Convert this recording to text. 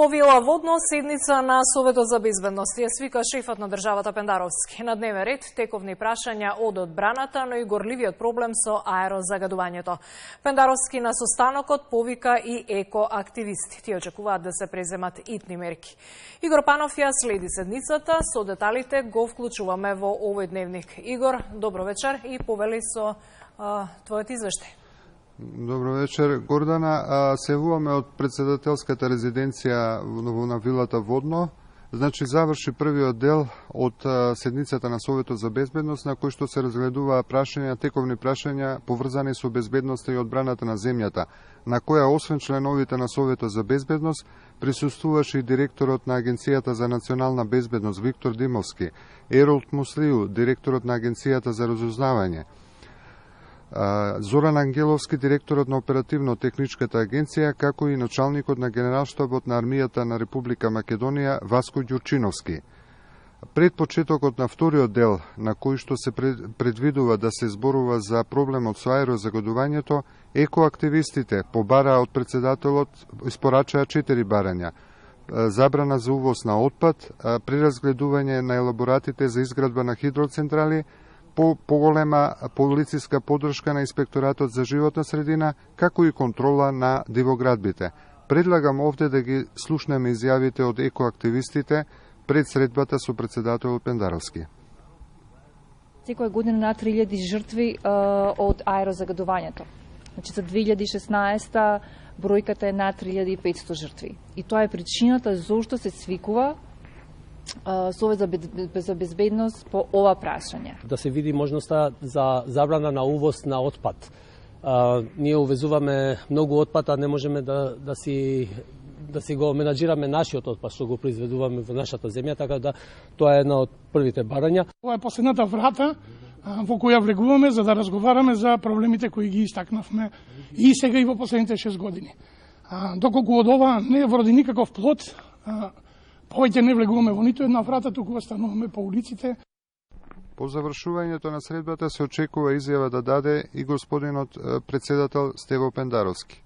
Повила водно седница на Советот за безбедност ја свика шефот на државата Пендаровски. На дневен ред тековни прашања од одбраната, но и горливиот проблем со аерозагадувањето. Пендаровски на состанокот повика и екоактивисти. Тие очекуваат да се преземат итни мерки. Игор Панов ја следи седницата, со деталите го вклучуваме во овој дневник. Игор, добро вечер и повели со твојот извештај. Добро вечер, Гордана. Се јавуваме од председателската резиденција на вилата Водно. Значи, заврши првиот дел од седницата на Советот за безбедност, на кој што се разгледуваа тековни прашања поврзани со безбедноста и одбраната на земјата, на која освен членовите на Советот за безбедност присуствуваше и директорот на Агенцијата за национална безбедност Виктор Димовски, Еролд Муслиу, директорот на Агенцијата за разузнавање, Зоран Ангеловски, директорот на оперативно-техничката агенција, како и началникот на Генералштабот на армијата на Република Македонија Васко Ѓурчиновски. Пред почетокот на вториот дел, на кој што се предвидува да се зборува за проблемот со аерозагадувањето, екоактивистите побараа од председателот, испорачаа 4 барања: забрана за увоз на отпад, преразгледување на елаборатите за изградба на хидроцентрали, поголема полициска поддршка на Инспекторатот за животна средина, како и контрола на дивоградбите. Предлагам овде да ги слушнеме изјавите од екоактивистите пред средбата со председателот Пендаровски. Секоја година на 3000 жртви од аерозагадувањето. Значи за 2016 бројката е на 3500 жртви. И тоа е причината зошто се свикува Совет за безбедност по ова прашање. Да се види можноста за забрана на увоз на отпад. Ние увезуваме многу отпад, а не можеме да си го менаџираме нашиот отпад што го произведуваме во нашата земја, така да тоа е една од првите барања. Ова е последната врата во која влегуваме за да разговараме за проблемите кои ги истакнавме и сега и во последните 6 години. Доколку од ова не вроди никаков плод, повеќе не влегуваме во ниту една врата, туку остануваме по улиците. По завршувањето на средбата се очекува изјава да даде и господинот председател Стево Пендаровски.